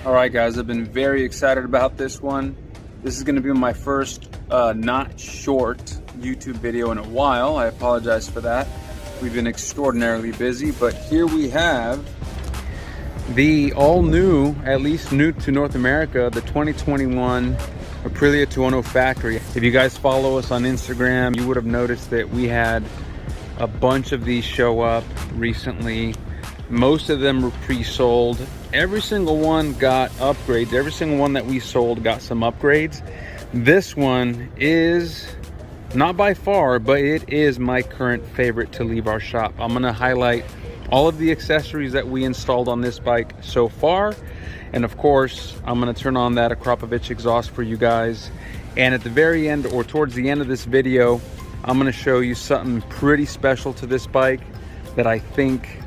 All right, guys, I've been very excited about this one. This is going to be my first not short YouTube video in a while. I apologize for that. We've been extraordinarily busy, but here we have the all new, at least new to North America, the 2021 Aprilia Tuono Factory. If you guys follow us on Instagram, you would have noticed that we had a bunch of these show up recently. Most of them were pre-sold. Every single one got upgrades. Every single one that we sold got some upgrades. This one is not by far, but it is my current favorite to leave our shop. I'm gonna highlight all of the accessories that we installed on this bike so far. And of course, I'm gonna turn on that Akrapovic exhaust for you guys. And at the very end, or towards the end of this video, I'm gonna show you something pretty special to this bike that I think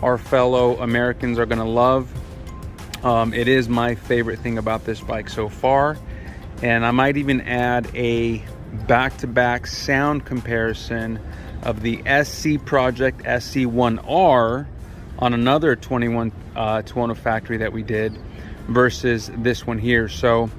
our fellow Americans are gonna love. It is my favorite thing about this bike so far. And I might even add a back-to-back sound comparison of the SC Project SC1R on another 21 Tuono Factory that we did versus this one here. So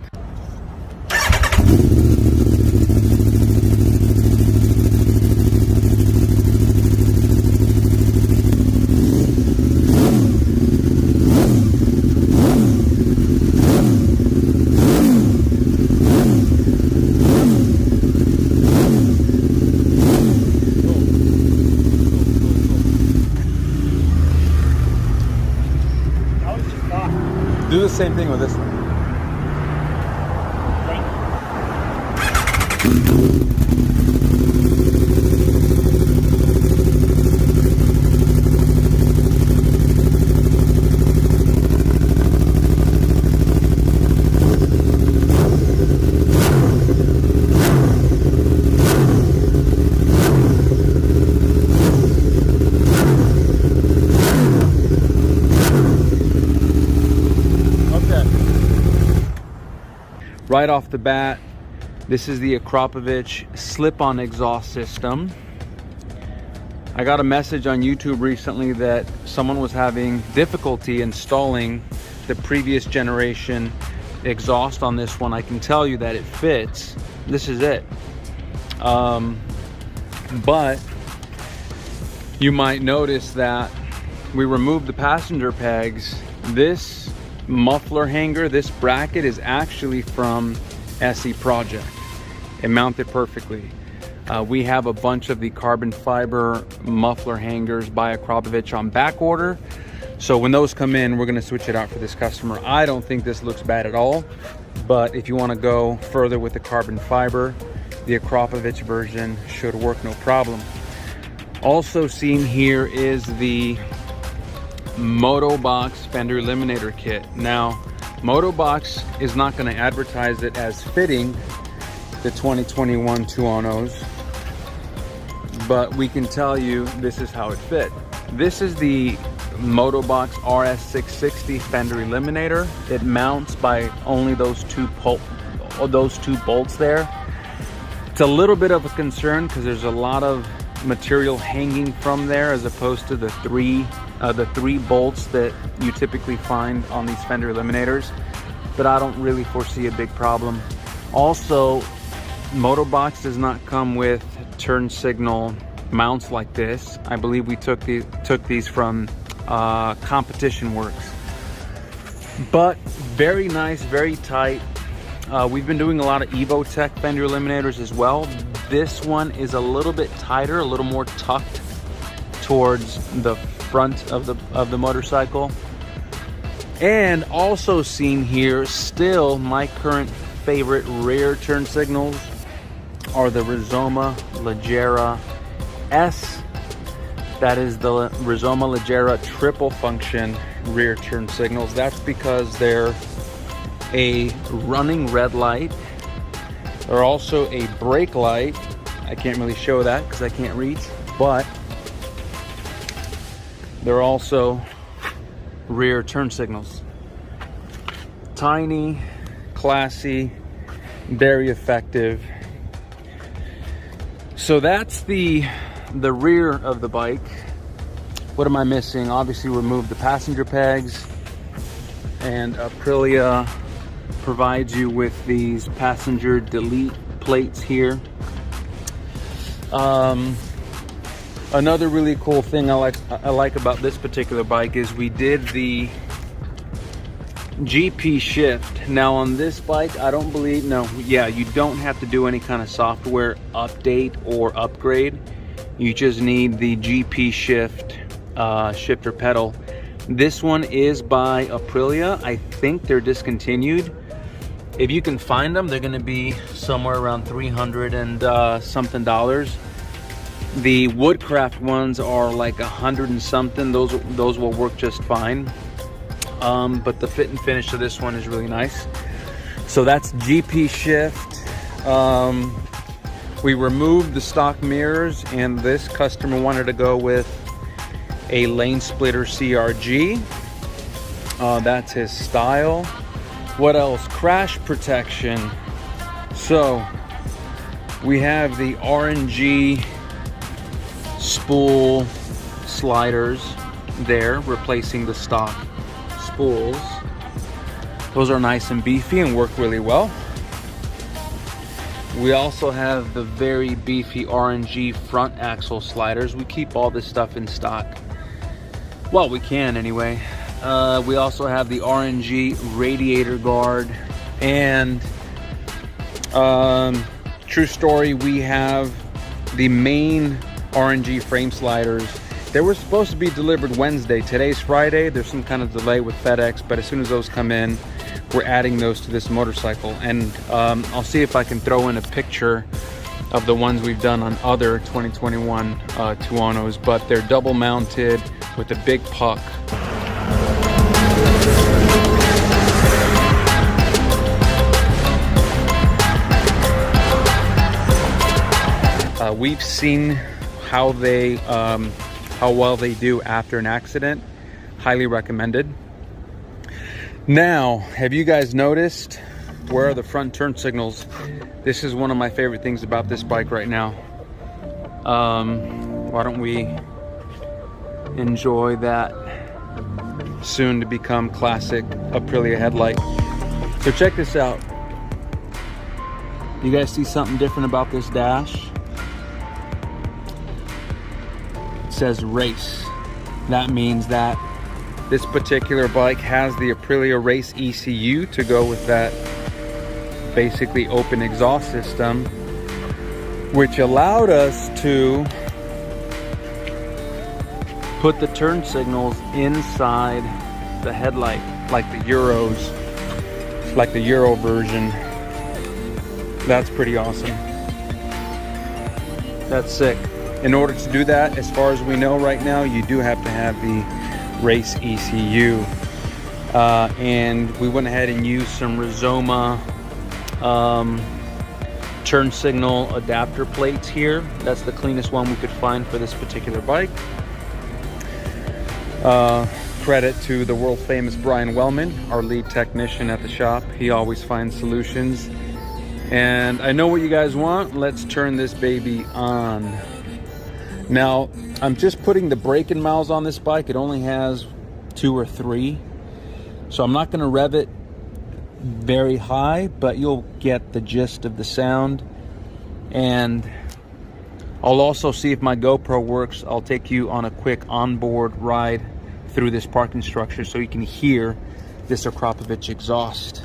do the same thing with this one. Right off the bat, this is the Akrapovic Slip On Exhaust system. I got a message on YouTube recently that someone was having difficulty installing the previous generation exhaust on this one. I can tell you that it fits. This is it. But you might notice that we removed the passenger pegs. This muffler hanger, this bracket, is actually from SC Project. It mounted perfectly. We have a bunch of the carbon fiber muffler hangers by Akrapovic on back order, so when those come in, we're going to switch it out for this customer. I don't think this looks bad at all, but if you want to go further with the carbon fiber, the Akrapovic version should work no problem. Also seen here is the MotoBox Fender Eliminator kit. Now, MotoBox is not going to advertise it as fitting the 2021 Tuonos, but we can tell you this is how it fit. This is the MotoBox RS660 Fender Eliminator. It mounts by only those two bolts there. It's a little bit of a concern because there's a lot of material hanging from there as opposed to the three bolts that you typically find on these Fender Eliminators, but I don't really foresee a big problem. Also, MotoBox does not come with turn signal mounts like this. I believe we took these from Competition Works, but very nice, very tight. We've been doing a lot of Evotech Fender Eliminators as well. This one is a little bit tighter, a little more tucked towards the front of the motorcycle. And also seen here, still my current favorite rear turn signals are the Rizoma Leggera S. That is the Rizoma Leggera triple function rear turn signals. That's because they're a running red light. They're also a brake light. I can't really show that because I can't reach, but they're also rear turn signals. Tiny, classy, very effective. So that's the rear of the bike. What am I missing? Obviously removed the passenger pegs. and Aprilia provides you with these passenger delete plates here. Another really cool thing I like about this particular bike is we did the GP shift. Now on this bike, I don't believe, no, yeah, you don't have to do any kind of software update or upgrade. You just need the GP shift shifter pedal. This one is by Aprilia. I think they're discontinued. If you can find them, they're going to be somewhere around $300 and something dollars. The Woodcraft ones are like $100 and something. Those will work just fine. But the fit and finish of this one is really nice. So that's GP shift. We removed the stock mirrors, and this customer wanted to go with a lane splitter CRG. That's his style. What else? Crash protection. So we have the R&G spool sliders there, replacing the stock spools. Those are nice and beefy and work really well. We also have the very beefy R&G front axle sliders. We keep all this stuff in stock. Well, we can anyway. We also have the R&G radiator guard, and true story, we have the main R&G frame sliders. They were supposed to be delivered Wednesday. Today's Friday. There's some kind of delay with FedEx, but as soon as those come in, we're adding those to this motorcycle. And I'll see if I can throw in a picture of the ones we've done on other 2021 Tuonos, but they're double mounted with a big puck. We've seen how well they do after an accident. Highly recommended. Now, have you guys noticed where are the front turn signals? This is one of my favorite things about this bike right now. Why don't we enjoy that soon to become classic Aprilia headlight? So check this out. You guys see something different about this dash? It says race. That means that this particular bike has the Aprilia Race ECU to go with that basically open exhaust system, which allowed us to put the turn signals inside the headlight, like the Euros, like the Euro version. That's pretty awesome. That's sick. In order to do that, as far as we know right now, you do have to have the Race ECU. And we went ahead and used some Rizoma turn signal adapter plates here. That's the cleanest one we could find for this particular bike. Credit to the world famous Brian Wellman, our lead technician at the shop. He always finds solutions. And I know what you guys want. Let's turn this baby on. Now, I'm just putting the braking miles on this bike. It only has 2 or 3. So I'm not going to rev it very high, but you'll get the gist of the sound. And I'll also see if my GoPro works. I'll take you on a quick onboard ride through this parking structure so you can hear this Akrapovic exhaust.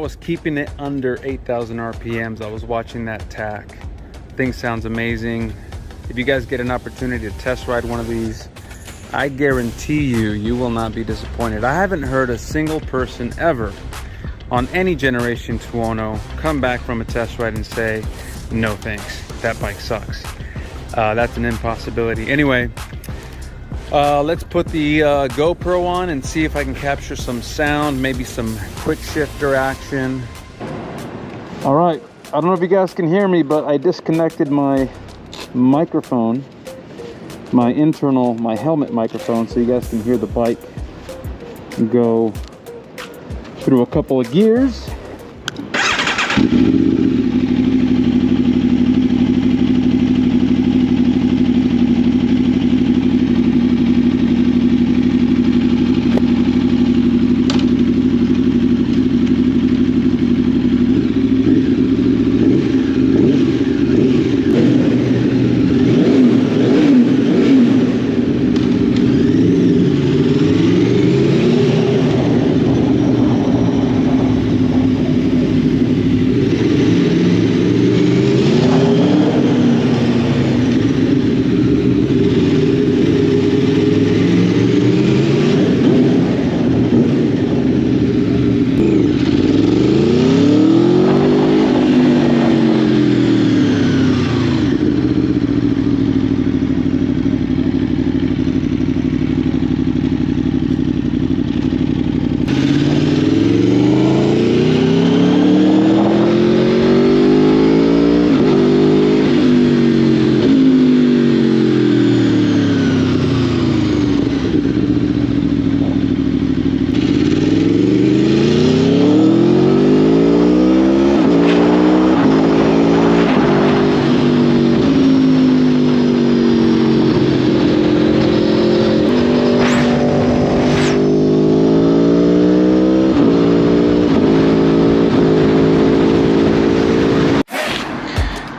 was keeping it under 8,000 RPMs. I was watching that tack. Thing sounds amazing. If you guys get an opportunity to test ride one of these, I guarantee you will not be disappointed. I haven't heard a single person ever on any generation Tuono come back from a test ride and say, no thanks, that bike sucks. That's an impossibility. Anyway, let's put the GoPro on and see if I can capture some sound, maybe some quick shifter action. All right, I don't know if you guys can hear me, but I disconnected my microphone, my helmet microphone, so you guys can hear the bike go through a couple of gears.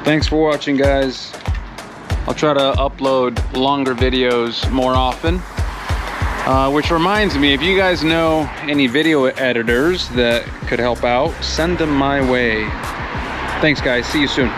Thanks for watching, guys. I'll try to upload longer videos more often. Which reminds me, if you guys know any video editors that could help out, send them my way. Thanks, guys. See you soon.